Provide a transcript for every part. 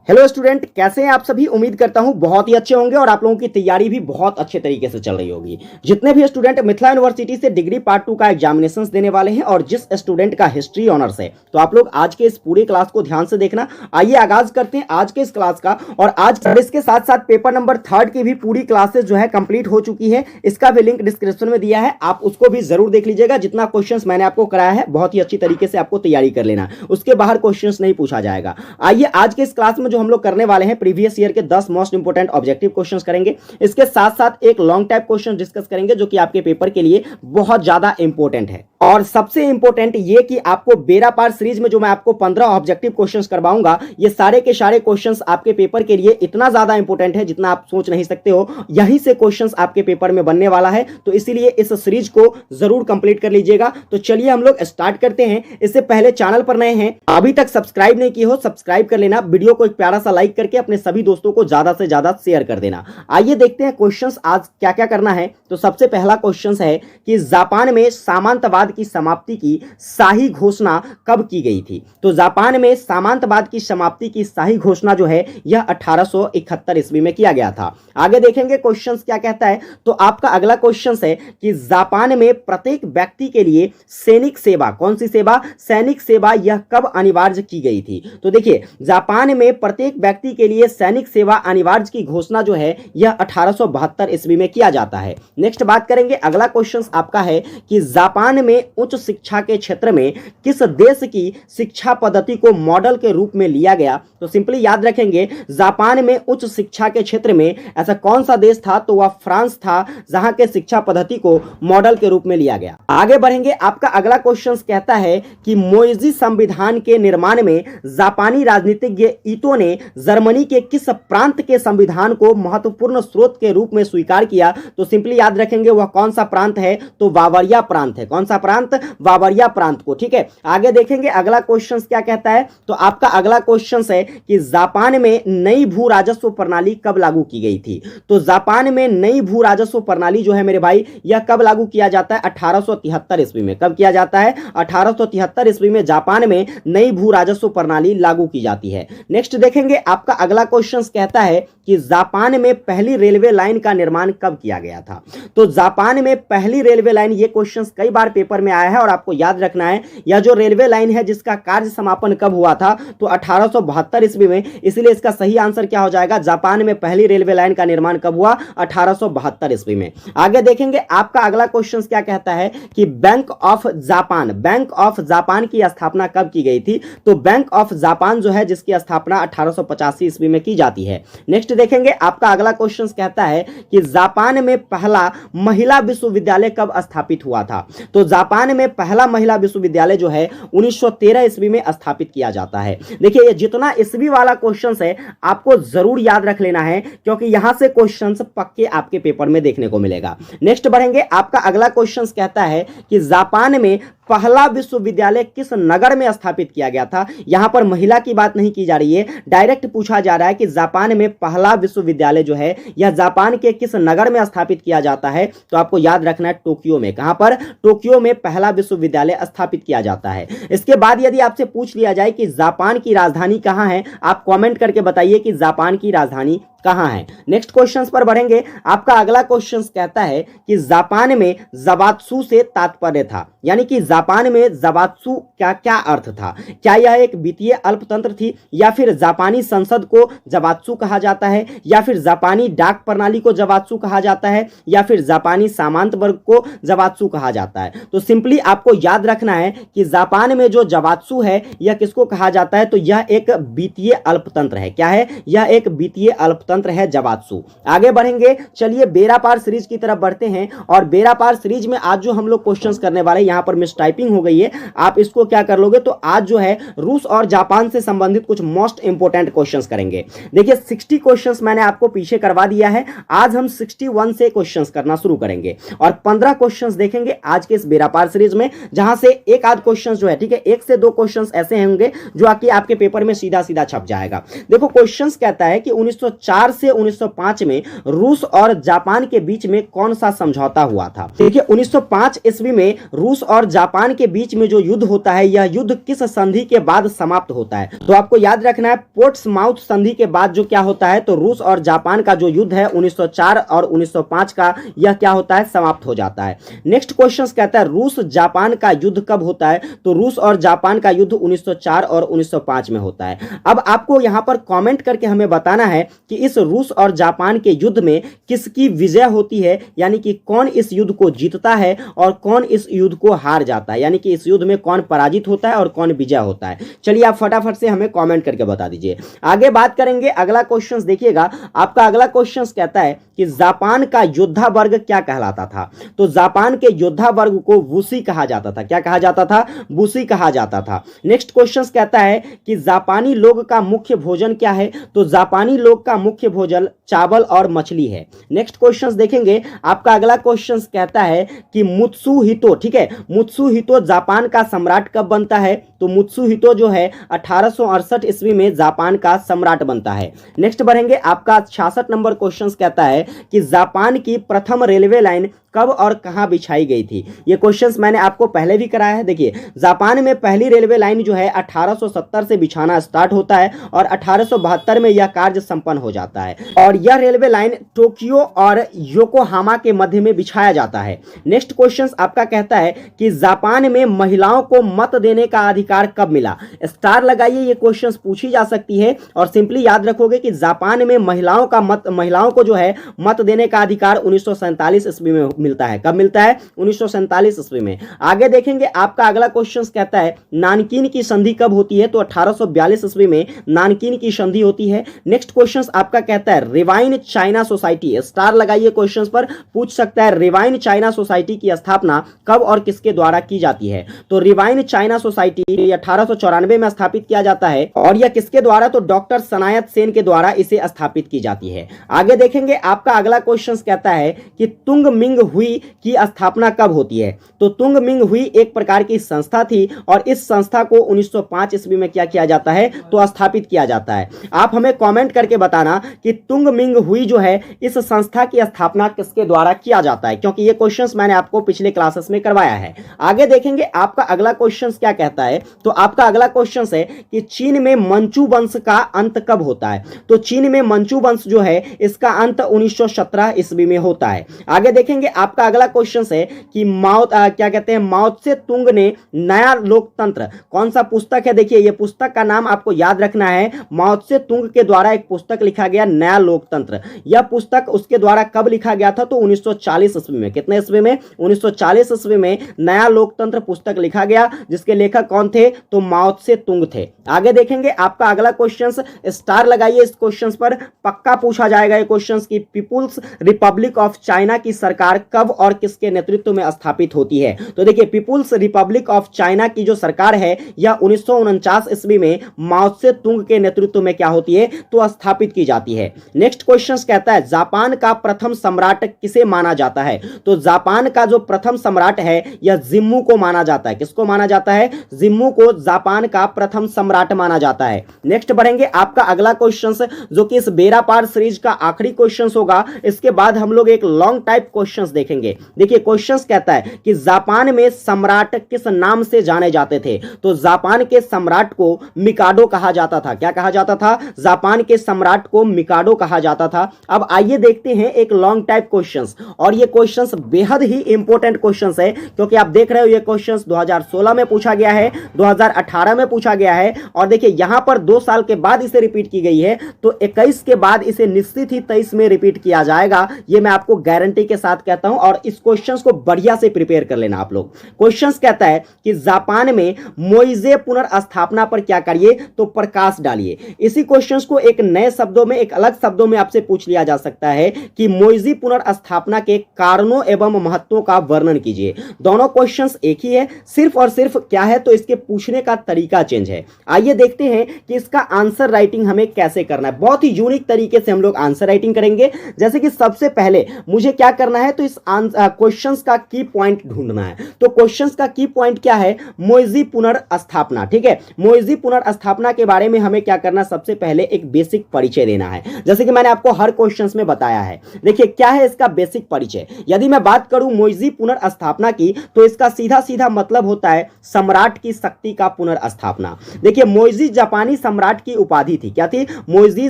Hello student, कैसे हैं आप सभी। उम्मीद करता हूं बहुत ही अच्छे होंगे और आप लोगों की तैयारी भी बहुत अच्छे तरीके से चल रही होगी। जितने भी स्टूडेंट मिथिला यूनिवर्सिटी से डिग्री पार्ट 2 का एग्जामिनेशंस देने वाले हैं और जिस स्टूडेंट का हिस्ट्री ऑनर्स है, तो आप लोग आज के इस पूरी क्लास को ध्यान से देखना। आइए आगाज करते हैं आज के इस क्लास का। और आज इसके साथ साथ पेपर नंबर 3 की भी पूरी क्लासेस जो है कंप्लीट हो चुकी है। इसका भी लिंक डिस्क्रिप्शन में दिया है, आप उसको भी जरूर देख लीजिएगा। जितना क्वेश्चन मैंने आपको कराया है बहुत ही अच्छी तरीके से आपको तैयारी कर लेना, उसके बाहर क्वेश्चन नहीं पूछा जाएगा। आइए आज के इस क्लास में जो हम लोग करने वाले हैं, प्रीवियस ईयर के 10 मोस्ट इंपोर्टेंट ऑब्जेक्टिव क्वेश्चंस करेंगे। इसके साथ साथ एक लॉन्ग टाइप क्वेश्चन डिस्कस करेंगे जो कि आपके पेपर के लिए बहुत ज्यादा इंपॉर्टेंट है। और सबसे इंपॉर्टेंट ये कि आपको बेरा पार सीरीज में जो मैं आपको 15 ऑब्जेक्टिव क्वेश्चंस करवाऊंगा, ये सारे के सारे क्वेश्चंस आपके पेपर के लिए इतना ज्यादा इंपॉर्टेंट है जितना आप सोच नहीं सकते हो। यहीं से क्वेश्चंस आपके पेपर में बनने वाला है, तो इसीलिए इस सीरीज को जरूर कंप्लीट कर लीजिएगा। तो चलिए हम लोग स्टार्ट करते हैं। इससे पहले चैनल पर नए हैं, अभी तक सब्सक्राइब नहीं किए हो, सब्सक्राइब कर लेना। वीडियो को एक प्यारा सा लाइक करके अपने सभी दोस्तों को ज्यादा से ज्यादा शेयर कर देना। आइए देखते हैं क्वेश्चंस आज क्या क्या करना है। तो सबसे पहला क्वेश्चन है कि जापान में सामंतवाद की समाप्ति की शाही घोषणा कब की गई थी। तो जापान में सामंतवाद की समाप्ति की शाही घोषणा जो है यह 1871 ईस्वी में किया गया था। आगे देखेंगे क्वेश्चंस क्या कहता है। तो आपका अगला क्वेश्चन है कि जापान में प्रत्येक व्यक्ति के लिए सैनिक सेवा, कौन सी सेवा, सैनिक सेवा, यह कब अनिवार्य की गई थी। तो देखिए, जापान में प्रत्येक व्यक्ति के लिए सैनिक सेवा अनिवार्य की घोषणा जो है यह 1872 ईस्वी में किया जाता है। नेक्स्ट बात करेंगे, अगला क्वेश्चन आपका है कि जापान में उच्च शिक्षा के क्षेत्र में किस देश की शिक्षा पद्धति को मॉडल के रूप में लिया गया। तो सिंपली याद रखेंगे, जापान में उच्च शिक्षा के क्षेत्र में ऐसा कौन सा देश था, तो वह फ्रांस था, जहां के शिक्षा पद्धति को मॉडल के रूप में लिया गया। आगे बढ़ेंगे, आपका अगला क्वेश्चन कहता है कि मोइजी संविधान के निर्माण में जापानी राजनीतिज्ञ ईतो ने जर्मनी के किस प्रांत के संविधान को महत्वपूर्ण स्रोत के रूप में स्वीकार किया। तो सिंपली याद रखेंगे वह कौन सा प्रांत है, तो बावरिया प्रांत है। कौन सा प्रांत, बावरिया प्रांत को। ठीक है, आगे देखेंगे अगला क्वेश्चन क्या कहता है। तो आपका अगला क्वेश्चन है कि जापान में नई भू राजस्व प्रणाली कब लागू की गई थी। तो जापान में नई भू राजस्व प्रणाली जो है मेरे भाई, यह कब लागू किया जाता है, 1873 ईस्वी में। कब किया जाता है, 1873 ईस्वी में जापान में नई भू राजस्व प्रणाली लागू की जाती है। नेक्स्ट देखेंगे, आपका अगला क्वेश्चन कहता है कि जापान में पहली रेलवे लाइन का निर्माण कब किया गया था। तो जापान में पहली रेलवे लाइन, ये क्वेश्चन कई बार पेपर में आया है और आपको याद रखना है, यह जो रेलवे लाइन है जिसका कार्य समापन कब हुआ था, तो 1872 ईस्वी में। इसलिए इसका सही आंसर क्या हो जाएगा, जापान में पहली रेलवे लाइन का निर्माण कब हुआ, 1872 ईस्वी में। आगे देखेंगे, आपका अगला क्वेश्चन क्या कहता है कि bank of Japan, bank of Japan की स्थापना कब की गई थी। तो बैंक ऑफ जापान जो है जिसकी स्थापना 1885 ईस्वी में की जाती है। नेक्स्ट देखेंगे, आपका अगला क्वेश्चन कहता है कि जापान में पहला महिला विश्वविद्यालय कब स्थापित हुआ था। तो जापान में पहला महिला विश्वविद्यालय जो है 1913 ईस्वी में स्थापित किया जाता है। देखिए, ये जितना ईस्वी वाला क्वेश्चन है आपको जरूर याद रख लेना है, क्योंकि यहां से क्वेश्चन पक्के आपके पेपर में देखने को मिलेगा। नेक्स्ट बढ़ेंगे, आपका अगला क्वेश्चन कहता है कि जापान में पहला विश्वविद्यालय किस नगर में स्थापित किया गया था। यहां पर महिला की बात नहीं की जा रही है, डायरेक्ट पूछा जा रहा है कि जापान में पहला विश्वविद्यालय जो है यह जापान के किस नगर में स्थापित किया जाता है। तो आपको याद रखना है टोक्यो में। कहां पर, टोक्यो में पहला विश्वविद्यालय स्थापित किया जाता है। इसके बाद यदि आपसे पूछ लिया जाए कि जापान की राजधानी कहां है, आप कमेंट करके बताइए कि जापान की राजधानी कहां है। नेक्स्ट क्वेश्चन पर बढ़ेंगे, आपका अगला क्वेश्चन कहता है कि जापान में जबात्सु से तात्पर्य था, यानी कि जापान में जबात्सु क्या क्या अर्थ था। क्या यह एक वित्तीय अल्पतंत्र थी, या फिर जापानी संसद को जबात्सु कहा जाता है, या फिर जापानी डाक प्रणाली को जबात्सु कहा जाता है, या फिर जापानी सामंत वर्ग को जबात्सु कहा जाता है। तो सिंपली आपको याद रखना है कि जापान में जो जबात्सु है यह किसको कहा जाता है, तो यह एक वित्तीय अल्पतंत्र है। क्या है, यह एक वित्तीय अल्पतंत्र है, जबात्सु। आगे बढ़ेंगे, चलिए बेरा पार सीरीज की तरफ बढ़ते हैं। और बेरा पार सीरीज में आज जो हम लोग क्वेश्चंस करने वाले, यहां पर मिस टाइपिंग हो गई है, आप इसको क्या कर लोगे, तो आज जो है रूस और जापान से संबंधित कुछ मोस्ट इंपोर्टेंट क्वेश्चंस करेंगे। देखिए 60 क्वेश्चंस मैंने आपको पीछे करवा दिया है, आज हम 61 से क्वेश्चंस करना शुरू करेंगे और 15 क्वेश्चंस देखेंगे आज के इस बेरा पार सीरीज में, जहां से एक आध क्वेश्चन जो है, ठीक है, 1 से 2 क्वेश्चंस ऐसे होंगे जो आपके पेपर में सीधा सीधा छप जाएगा। देखो क्वेश्चंस कहता है कि 1904 1904 से 1905 में रूस और जापान के बीच में कौन सा समझौता हुआ था? देखिए 1905 ईस्वी में रूस और जापान के बीच में जो युद्ध होता है, यह युद्ध किस संधि के बाद समाप्त होता है? तो आपको याद रखना है, पोर्ट्समाउथ संधि के बाद जो क्या होता है, तो रूस और जापान का जो युद्ध है 1904 और 1905 का, यह क्या होता है, समाप्त हो जाता है। नेक्स्ट क्वेश्चन कहता है रूस जापान का युद्ध कब होता है? तो रूस और जापान का युद्ध 1904 और 1905 में होता है। अब आपको यहां पर कमेंट करके हमें बताना है कि इस रूस और जापान के युद्ध में किसकी विजय होती है, यानी कि कौन इस युद्ध को जीतता है और कौन इस युद्ध को हार जाता है, यानी कि इस युद्ध में कौन पराजित होता है और कौन विजय होता है। चलिए आप फटाफट से हमें कमेंट करके बता दीजिए। आगे बात करेंगे, अगला क्वेश्चन देखिएगा। आपका अगला क्वेश्चन कहता है कि जापान का योद्धा वर्ग क्या कहलाता था? तो जापान के योद्धा वर्ग को वुशी कहा जाता था। क्या कहा जाता था? वुशी कहा जाता था। नेक्स्ट क्वेश्चन कहता है कि जापानी लोग का मुख्य भोजन क्या है? तो जापानी लोग का मुख्य भोजन चावल और मछली है। नेक्स्ट क्वेश्चन देखेंगे, आपका अगला क्वेश्चन कहता है कि मुत्सुहितो, ठीक है, मुत्सुहितो जापान का सम्राट कब बनता है? तो मुत्सुहितो जो है 1868 ईस्वी में जापान का सम्राट बनता है। नेक्स्ट बढ़ेंगे, आपका 66 नंबर क्वेश्चन कहता है कि जापान की प्रथम रेलवे लाइन कब और कहां बिछाई गई थी? ये क्वेश्चंस मैंने आपको पहले भी कराया है। देखिए जापान में पहली रेलवे लाइन जो है 1870 से बिछाना स्टार्ट होता है और 1872 में यह कार्य संपन्न हो जाता है और यह रेलवे लाइन टोक्यो और योकोहामा के मध्य में बिछाया जाता है। नेक्स्ट क्वेश्चंस आपका कहता है कि जापान में महिलाओं को मत देने का अधिकार कब मिला? स्टार लगाइए, ये क्वेश्चंस पूछी जा सकती है और सिंपली याद रखोगे कि जापान में महिलाओं को जो है मत देने का अधिकार 1947 ईस्वी में मिलता है। कब मिलता है? 1947 ईस्वी में। आगे देखेंगे, आपका अगला क्वेश्चन कहता है नानकीन की संधि कब होती है? तो 1842 ईस्वी में नानकीन की संधि होती है। नेक्स्ट क्वेश्चन आपका कहता है रिवाइन चाइना सोसाइटी, स्टार लगाइए क्वेश्चन पर, पूछ सकता है रिवाइन चाइना सोसाइटी की स्थापना कब और किसके द्वारा की जाती है? तो रिवाइन चाइना सोसाइटी 1894 में स्थापित किया जाता है और यह किसके द्वारा? तो डॉक्टर सनायत सेन के द्वारा इसे स्थापित की जाती है। आगे देखेंगे, आपका अगला क्वेश्चन कहता है कि तुंग मिंग हुई की स्थापना कब होती है? तो तुंग मिंग हुई एक प्रकार की संस्था थी और इस संस्था को 1905 ईस्वी में क्या किया जाता है? तो स्थापित किया जाता है। आप हमें कमेंट करके बताना कि तुंग मिंग हुई जो है इस संस्था की स्थापना किसके द्वारा किया जाता है, क्योंकि ये क्वेश्चंस मैंने आपको पिछले क्लासेस में करवाया है। आगे देखेंगे, आपका अगला क्वेश्चन क्या कहता है? तो आपका अगला क्वेश्चन है कि चीन में मंचू वंश का अंत कब होता है? तो चीन में मंचू वंश जो है इसका अंत 1917 ईस्वी में होता है। आगे देखेंगे, आपका अगला क्वेश्चन है कि माओ त्से तुंग ने नया लोकतंत्र, कौन सा पुस्तक है? देखिए ये पुस्तक का नाम आपको याद रखना है, माओ त्से तुंग के द्वारा एक पुस्तक लिखा गया नया लोकतंत्र। यह पुस्तक उसके द्वारा कब लिखा गया था? तो 1940 ईस्वी में। कितने ईस्वी में? 1940 ईस्वी में नया लोकतंत्र पुस्तक लिखा गया, जिसके लेखक कौन थे? तो माओ त्से तुंग थे। आगे देखेंगे, आपका अगला क्वेश्चन, स्टार लगाइए इस क्वेश्चन पर, पक्का पूछा जाएगा ये क्वेश्चन कि पीपुल्स रिपब्लिक ऑफ चाइना की सरकार कब और किसके नेतृत्व में स्थापित होती है? तो देखिए पीपुल्स रिपब्लिक ऑफ चाइना की जो सरकार है यह 1949 ईस्वी में माओ त्से तुंग के नेतृत्व में क्या होती है? तो स्थापित की जाती है। नेक्स्ट क्वेश्चन कहता है जापान का प्रथम सम्राट किसे माना जाता है? तो जापान का जो प्रथम सम्राट है यह जिम्मू को माना जाता है। किसको माना जाता है? जिम्मू को जापान का प्रथम सम्राट माना जाता है। नेक्स्ट बढ़ेंगे, आपका अगला क्वेश्चन जो कि इस बेरा पार सीरीज का आखिरी क्वेश्चन होगा, इसके बाद हम लोग एक लॉन्ग टाइप क्वेश्चंस देखेंगे। देखिए क्वेश्चंस कहता है कि जापान में सम्राट किस नाम से जाने जाते थे? तो जापान के सम्राट को मिकाडो कहा जाता था। क्या कहा जाता था? जापान के सम्राट को मिकाडो कहा जाता था। अब आइए देखते हैं एक लॉन्ग टाइप क्वेश्चंस, और ये क्वेश्चंस बेहद ही इंपॉर्टेंट क्वेश्चंस है, क्योंकि आप देख रहे हो ये क्वेश्चंस 2016 में पूछा गया है, 2018 में पूछा गया है, और देखिए यहां पर 2 साल के बाद इसे रिपीट की गई है, तो 21 के बाद इसे निश्चित ही 23 में रिपीट किया जाएगा, ये मैं आपको गारंटी के साथ कहता हूं। और इस क्वेश्चंस को बढ़िया से प्रिपेयर कर लेना आप लोग। क्वेश्चंस कहता है कि जापान में मोइजे पुनर्स्थापना पर क्या करिए? तो प्रकाश डालिए। इसी क्वेश्चंस को एक नए शब्दों में, एक अलग शब्दों में आपसे पूछ लिया जा सकता है कि मोइजी पुनर्स्थापना के कारणों एवं महत्वों का वर्णन कीजिए। दोनों क्वेश्चंस एक ही है, सिर्फ और सिर्फ क्या है? तो इसके पूछने का तरीका चेंज है। आइए देखते हैं कि इसका आंसर राइटिंग हमें कैसे करना है। बहुत ही यूनिक तरीके से हम लोग आंसर राइटिंग करेंगे। जैसे कि सबसे पहले मुझे क्या करना है? तो इस क्वेश्चंस का की पॉइंट ढूंढना है। तो क्वेश्चंस का की पॉइंट क्या है? मोइजी पुनर्स्थापना। ठीक है, मोइजी पुनर्स्थापना के बारे में हमें क्या करना? सबसे पहले एक बेसिक परिचय देना सीखना है, जैसे कि मैंने आपको हर क्वेश्चंस में बताया है। देखिए क्या है इसका बेसिक परिचय। यदि मैं बात करूं मोइजी पुनर्स्थापना की, तो इसका सीधा सीधा मतलब होता है सम्राट की शक्ति का पुनर्स्थापना। देखिए मोइजी जापानी सम्राट की उपाधि थी। क्या थी? मोइजी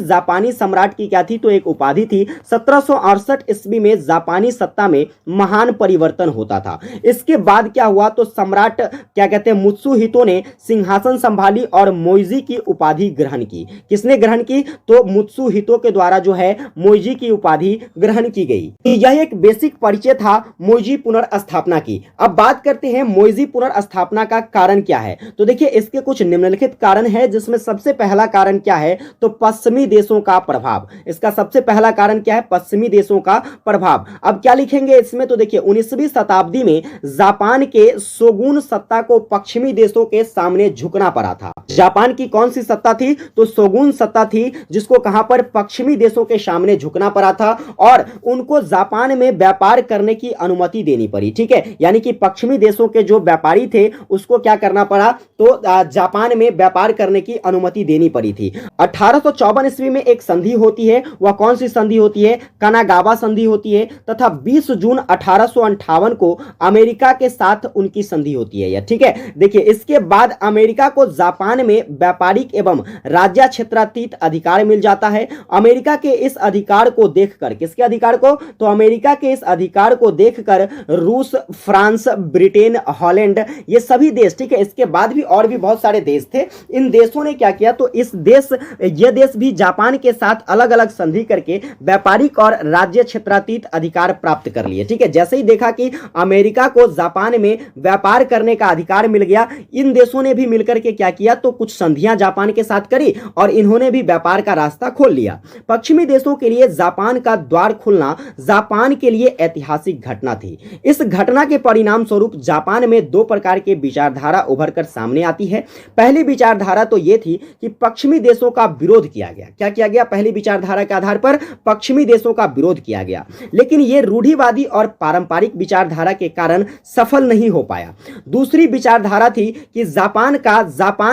जापानी सम्राट की क्या थी? तो एक उपाधि थी। 1768 ईस्वी में जापानी सत्ता में महान परिवर्तन होता था। इसके बाद क्या हुआ? तो सम्राट क्या कहते हैं, मुत्सुहितो ने सिंहासन संभाली और मोइजी की उपाधि ग्रहण की। किसने ग्रहण की? तो मुत्सुहितो के द्वारा जो है मोइजी की उपाधि ग्रहण की गई। यह एक बेसिक परिचय था मोइजी पुनर्स्थापना की। अब बात करते हैं मोइजी पुनर्स्थापना का कारण क्या है। तो देखिए इसके कुछ निम्नलिखित कारण है, जिसमें सबसे पहला कारण क्या है? तो पश्चिमी देशों का प्रभाव। इसका सबसे पहला कारण क्या है? पश्चिमी देशों का प्रभाव। अब क्या लिखेंगे इसमें? तो देखिए 19वीं शताब्दी में जापान के शोगुन सत्ता को पश्चिमी देशों के सामने झुकना पड़ा था। जापान की कौन सी सत्ता थी? तो शोगुन सत्ता थी, जिसको कहां पर? पश्चिमी देशों के सामने झुकना पड़ा था और उनको जापान में व्यापार करने की अनुमति देनी पड़ी। ठीक है, यानी कि पश्चिमी देशों के जो व्यापारी थे उसको क्या करना पड़ा? तो जापान में व्यापार करने की अनुमति देनी पड़ी थी। 1854 ईस्वी में एक संधि होती है। वह कौन सी संधि होती है? कानागावा संधि होती है। तथा 20 जून 1858 को अमेरिका के साथ उनकी संधि होती है। ठीक है, देखिए इसके बाद अमेरिका को जापान में व्यापारिक एवं राज्य क्षेत्रातीत अधिकार मिल जाता है। अमेरिका के इस अधिकार को देखकर, किसके अधिकार को? तो अमेरिका के इस अधिकार को देखकर रूस, फ्रांस, ब्रिटेन, हॉलैंड, ये सभी देश, ठीक है, इसके बाद भी और भी बहुत सारे देश थे, इन देशों ने क्या किया? तो ये देश भी जापान के साथ अलग अलग संधि करके व्यापारिक और राज्य क्षेत्रातीत अधिकार प्राप्त कर लिए। ठीक है, जैसे ही देखा कि अमेरिका को जापान में व्यापार करने का अधिकार मिल गया, इन देशों ने भी मिलकर के क्या किया? तो कुछ संधियां जापान के साथ करी और इन्होंने भी व्यापार का रास्ता खोल लिया। पश्चिमी देशों के लिए जापान का द्वार खुलना जापान के लिए ऐतिहासिक घटना थी। इस घटना के परिणाम स्वरूप जापान में दो प्रकार के विचारधारा उभर कर सामने आती है। पहली विचारधारा तो यह थी कि पश्चिमी देशों का विरोध किया गया। क्या किया गया? पहली विचारधारा के आधार पर पश्चिमी देशों का विरोध किया गया, लेकिन यह रूढ़िवादी और पारंपरिक विचारधारा के कारण सफल नहीं हो पाया। दूसरी विचारधारा थी कि जापान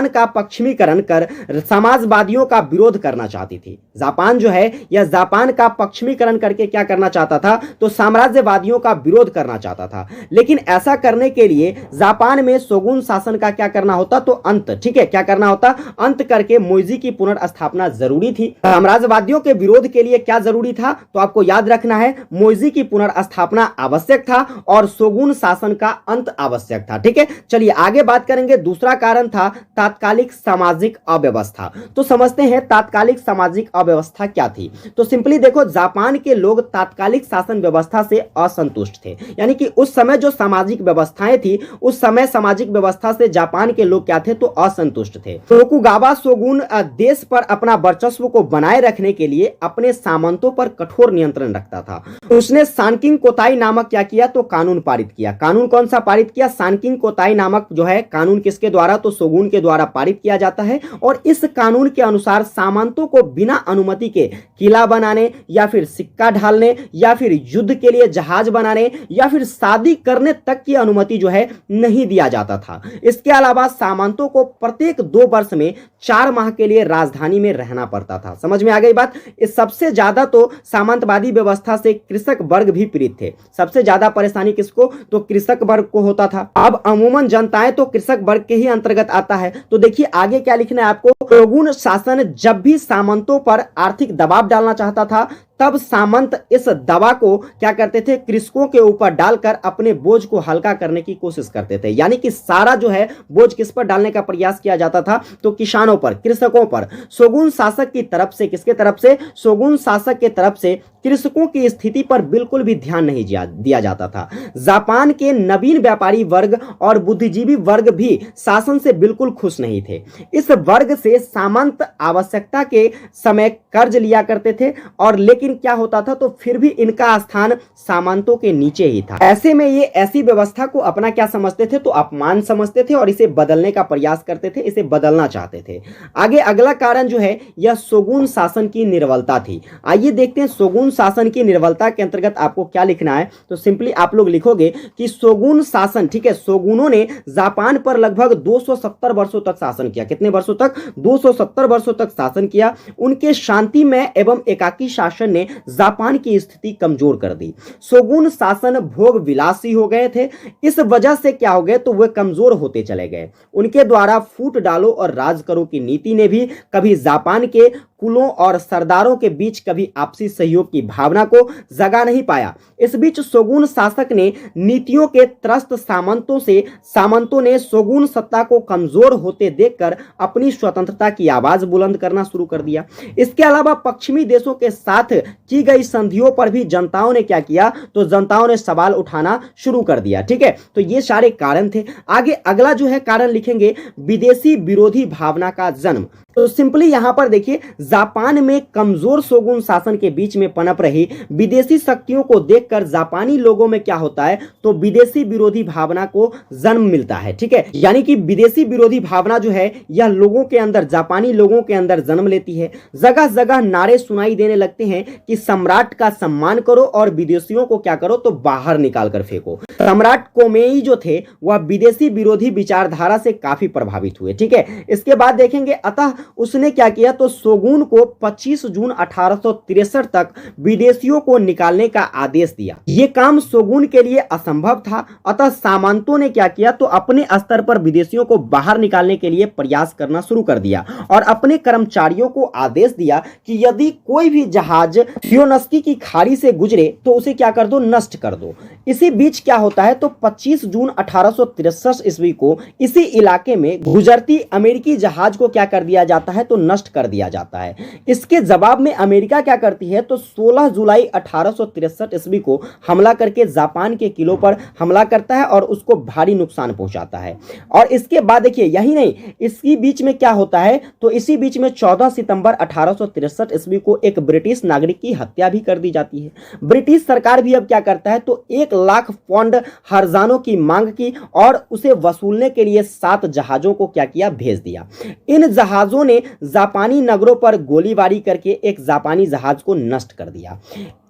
का पश्चिमीकरण कर समाजवादियों का विरोध करना चाहती थी। जापान जो है यह जापान का पश्चिमीकरण करके क्या करना चाहता था? तो साम्राज्यवादियों का विरोध करना चाहता था। लेकिन ऐसा करने के लिए जापान में शोगुन शासन का क्या करना होता? तो अंत, ठीक है, क्या करना होता? अंत करके मोइजी की पुनर्स्थापना जरूरी थी। साम्राज्यवादियों के विरोध के लिए क्या जरूरी था? तो आपको याद रखना है, मोइजी की पुनर्स्थापना आवश्यक था और शोगुन शासन का अंत आवश्यक था। ठीक है, चलिए आगे बात करेंगे। दूसरा कारण था तात्कालिक सामाजिक अव्यवस्था। तो समझते हैं तात्कालिक सामाजिक अव्यवस्था क्या थी। तो सिंपली देखो, जापान के लोग तात्कालिक शासन व्यवस्था से असंतुष्ट थे। यानी कि उस समय जो सामाजिक व्यवस्थाएं थी, उस समय सामाजिक व्यवस्था से जापान के लोग क्या थे? तो असंतुष्ट थे। तोकुगावा शोगुन देश पर अपना वर्चस्व को बनाए रखने के लिए अपने सामंतों पर कठोर नियंत्रण रखता था। उसने सांकिन कोताई नामक क्या किया? तो कानून पारित किया। कानून कौन सा पारित किया? सांकिन कोताई नामक जो है कानून किसके द्वारा? तो शोगुन के द्वारा पारित किया जाता है। और इस कानून के अनुसार सामंतों को बिना अनुमति के किला बनाने या फिर सिक्का ढालने या फिर युद्ध के लिए जहाज बनाने या फिर शादी करने तक की अनुमति जो है नहीं दिया जाता था। इसके अलावा सामंतों को प्रत्येक 2 वर्ष में 4 माह के लिए राजधानी में रहना पड़ता था। समझ में आ गई बात? इस सबसे ज्यादा तो सामंतवादी व्यवस्था से कृषक वर्ग भी पीड़ित थे। सबसे ज्यादा परेशानी किसको? तो कृषक वर्ग को होता था। अब अमूमन जनताएं तो कृषक वर्ग के ही अंतर्गत आता है। तो देखिए आगे क्या लिखना है आपको। शोगुन शासन जब भी सामंतों पर आर्थिक दबाव डालना चाहता था, तब सामंत इस दवा को क्या करते थे? कृषकों के ऊपर डालकर अपने बोझ को हल्का करने की कोशिश करते थे। यानी कि सारा जो है बोझ किस पर डालने का प्रयास किया जाता था? तो किसानों पर, कृषकों पर। शोगुन शासक की तरफ से, किसके तरफ से? शोगुन शासक के तरफ से कृषकों की स्थिति पर बिल्कुल भी ध्यान नहीं दिया जाता था। जापान के नवीन व्यापारी वर्ग और बुद्धिजीवी वर्ग भी शासन से बिल्कुल खुश नहीं थे। इस वर्ग से सामंत आवश्यकता के समय कर्ज लिया करते थे और लेकिन लेकिन क्या होता था, तो फिर भी इनका स्थान सामंतों के नीचे ही था। ऐसे में ये ऐसी व्यवस्था को अपना क्या समझते थे, तो अपमान समझते थे और इसे बदलने का प्रयास करते थे, इसे बदलना चाहते थे। आगे अगला कारण जो है यह शोगुन शासन की निर्बलता थी। आइए देखते हैं शोगुन शासन की निर्बलता के अंतर्गत आपको क्या लिखना है। तो सिंपली आप लोग लिखोगे कि शोगुन शासन, ठीक है, शोगुनों ने जापान पर लगभग 270 वर्षों तक शासन किया। कितने वर्षों तक? 270 वर्षों तक शासन किया। उनके शांतिमय एवं एकाकी शासन ने जापान की स्थिति कमजोर कर दी। शोगुन शासन भोग विलासी हो गए थे। इस वजह से क्या हो गए, तो वे कमजोर होते चले गए। उनके द्वारा फूट डालो और राज करो की नीति ने भी कभी जापान के कुलों और सरदारों के बीच कभी आपसी सहयोग की भावना को जगा नहीं पाया। इस बीच शोगुन शासक ने नीतियों के त्रस्त सामंतों ने शोगुन सत्ता को कमजोर होते देखकर अपनी स्वतंत्रता की आवाज बुलंद करना शुरू कर दिया। इसके अलावा पश्चिमी देशों के साथ की गई संधियों पर भी जनताओं ने क्या किया, तो जनताओं ने सवाल उठाना शुरू कर दिया। ठीक है, तो ये सारे कारण थे। आगे अगला जो है कारण लिखेंगे, विदेशी विरोधी भावना का जन्म। तो सिंपली यहां पर देखिए, जापान में कमजोर शोगुन शासन के बीच में पनप रही विदेशी शक्तियों को देखकर जापानी लोगों में क्या होता है, तो विदेशी विरोधी भावना को जन्म मिलता है। ठीक है, यानी कि विदेशी विरोधी भावना जो है यह लोगों के अंदर, जापानी लोगों के अंदर जन्म लेती है। जगह जगह नारे सुनाई देने लगते हैं कि सम्राट का सम्मान करो और विदेशियों को क्या करो, तो बाहर निकाल कर फेंको। सम्राट कोमेई जो थे वह विदेशी विरोधी विचारधारा से काफी प्रभावित हुए। ठीक है, इसके बाद देखेंगे, अतः उसने क्या किया, तो शोगुन को 25 जून 1863 तक विदेशियों को निकालने का आदेश दिया। यह काम शोगुन के लिए असंभव था। अतः सामंतों ने क्या किया, तो अपने स्तर पर विदेशियों को बाहर निकालने के लिए प्रयास करना शुरू कर दिया और अपने कर्मचारियों को आदेश दिया कि यदि कोई भी जहाज थियोनस्की की खाड़ी से गुजरे तो उसे क्या कर दो, नष्ट कर दो। इसी बीच क्या होता है, तो 25 जून 1863 ईस्वी को इसी इलाके में गुजरती अमेरिकी जहाज को क्या कर दिया जाता है, तो नष्ट कर दिया जाता है। इसके जवाब में अमेरिका क्या करती है, तो 16 जुलाई 1863 ईस्वी को हमला करके जापान के किलों पर हमला करता है और उसको भारी नुकसान पहुंचाता है। और इसके बाद देखिए, यही नहीं, इसी बीच में क्या होता है, तो इसी बीच में 14 सितंबर 1863 ईस्वी को एक ब्रिटिश नागरिक की हत्या भी कर दी जाती है। ब्रिटिश सरकार भी अब क्या करता है, तो 1 लाख पौंड हर्जानों की मांग की और उसे वसूलने के लिए 7 जहाजों को क्या किया, भेज दिया। इन जहाजों ने जापानी नगरों पर गोलीबारी करके एक जापानी जहाज को नष्ट कर दिया।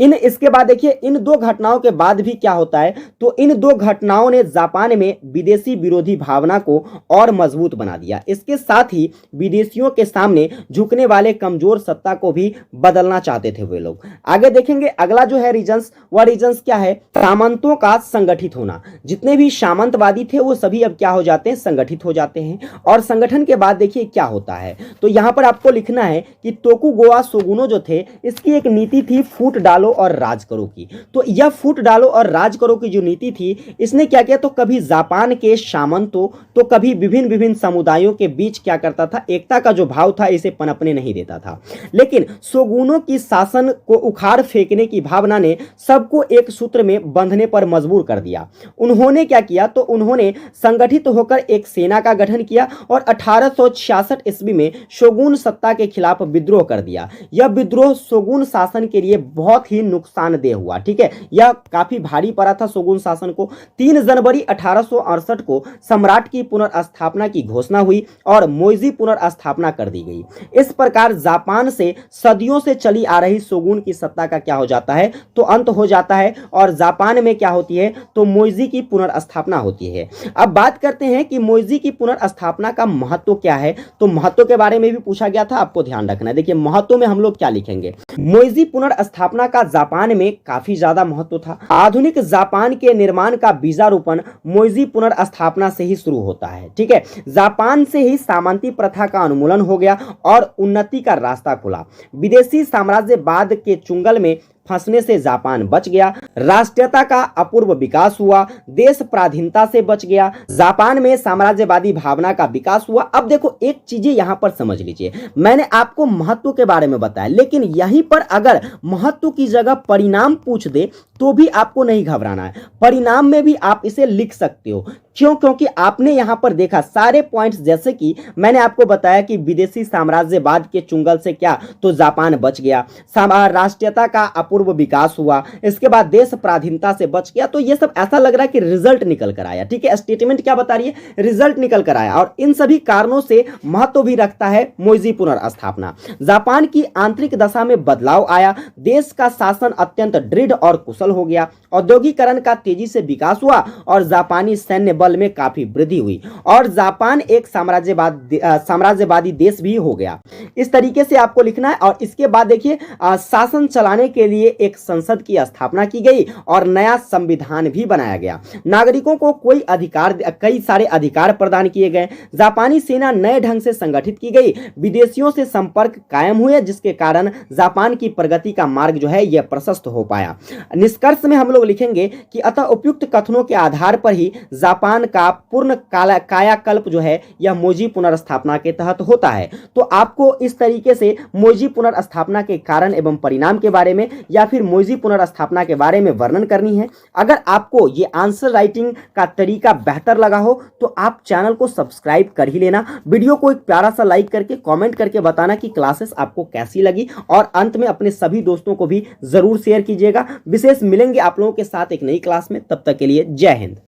इसके बाद देखिए, इन 2 घटनाओं के बाद भी क्या होता है, तो इन 2 घटनाओं ने जापान में विदेशी विरोधी भावना को और मजबूत बना दिया। इसके साथ ही विदेशियों के सामने झुकने वाले कमजोर सत्ता को भी बदलना चाहते थे वे लोग। आगे देखेंगे, अगला जो है रीजंस, वह रीजंस क्या है, सामंतों का संगठित होना। जितने भी सामंतवादी थे वो सभी अब क्या हो जाते हैं, संगठित हो जाते हैं। और संगठन के बाद देखिए क्या होता है, तो यहां पर आपको लिखना है कि तोकुगावा शोगुनों जो थे, इसकी एक नीति थी फूट डालो और राज करो की। तो यह फूट डालो और राज करो की जो नीति थी, इसने क्या किया, तो कभी जापान के सामंतों तो कभी विभिन्न समुदायों के बीच क्या करता था, एकता का जो भाव था इसे पनपने नहीं देता था। लेकिन शोगुनों की शासन को उखाड़ फेंकने की भावना ने सबको एक सूत्र में बंधने पर मजबूर कर दिया। उन्होंने क्या किया, तो उन्होंने संगठित होकर एक सेना का गठन किया और 1866 ईस्वी में शोगुन सत्ता के खिलाफ विद्रोह कर दिया। यह विद्रोह शोगुन शासन के लिए बहुत ही नुकसानदेह हुआ। ठीक है, यह काफी भारी पड़ा था शोगुन शासन को। 3 जनवरी 1868 को सम्राट की पुनर्स्थापना की घोषणा हुई और मोइजी पुनर्स्थापना कर दी गई। इस प्रकार जापान से सदियों से चली आ रही शोगुन की सत्ता का क्या हो जाता है, तो अंत हो जाता है और जापान में क्या होती है, तो मोइजी की पुनर्स्थापना होती है। अब बात करते हैं कि मोइजी की पुनर्स्थापना का महत्व क्या है, तो महत्व के बारे में भी पूछा गया था, आपको ध्यान रखना है। देखिए महत्व में हम लोग क्या लिखेंगे, मोइजी पुनर्स्थापना का जापान में काफी ज्यादा महत्व था। आधुनिक जापान के निर्माण का बीजारोपण मोइजी पुनर्स्थापना से ही शुरू होता है। ठीक है, जापान से ही सामंती प्रथा का उन्मूलन हो गया और उन्नति का रास्ता खुला। विदेशी साम्राज्यवाद के चुंगल में फंसने से जापान बच गया। राष्ट्रीयता का अपूर्व विकास हुआ। देश पराधीनता से बच गया। जापान में साम्राज्यवादी भावना का विकास हुआ। अब देखो एक चीजें यहां पर समझ लीजिए, मैंने आपको महत्व के बारे में बताया, लेकिन यहीं पर अगर महत्व की जगह परिणाम पूछ दे तो भी आपको नहीं घबराना है, परिणाम में भी आप इसे लिख सकते हो। क्यों? क्योंकि आपने यहां पर देखा सारे पॉइंट्स, जैसे कि मैंने आपको बताया कि विदेशी साम्राज्यवाद के चुंगल से क्या तो जापान बच गया, राष्ट्रीयता का अपूर्व विकास हुआ, इसके बाद देश पराधीनता से बच गया। तो ये सब ऐसा लग रहा है कि रिजल्ट निकल कर आया। ठीक है, स्टेटमेंट क्या बता रही है? रिजल्ट निकल कर आया। और इन सभी कारणों से महत्व भी रखता है मोइजी पुनर्स्थापना। जापान की आंतरिक दशा में बदलाव आया, देश का शासन अत्यंत दृढ़ और कुशल हो गया, औद्योगिकरण का तेजी से विकास हुआ और जापानी सैन्य बल में काफी वृद्धि हुई, और जापान एक साम्राज्यवादी देश भी हो गया। इस तरीके से आपको लिखना है। और इसके बाद देखिए, शासन चलाने के लिए एक संसद की स्थापना की गई और नया संविधान भी बनाया गया। नागरिकों को कई सारे अधिकार प्रदान किए गए। जापानी सेना नए ढंग से संगठित की गई, विदेशियों से संपर्क कायम हुए, जिसके कारण जापान की प्रगति का मार्ग जो है यह प्रशस्त हो पाया। निष्कर्ष में हम लोग लिखेंगे कि अतः उपयुक्त कथनों के आधार पर ही जापान का पूर्ण कायाकल्प जो है यह मोइजी पुनर्स्थापना के तहत होता है। तो आपको इस तरीके से मोइजी पुनर्स्थापना के कारण एवं परिणाम के बारे में या फिर मोइजी पुनर्स्थापना के बारे में वर्णन करनी है। अगर आपको ये आंसर राइटिंग का तरीका बेहतर लगा हो तो आप चैनल को सब्सक्राइब कर ही लेना। वीडियो को एक प्यारा सा लाइक करके कमेंट करके बताना कि क्लासेस आपको कैसी लगी, और अंत में अपने सभी दोस्तों को भी जरूर शेयर कीजिएगा। विशेष मिलेंगे आप लोगों के साथ एक नई क्लास में, तब तक के लिए जय हिंद।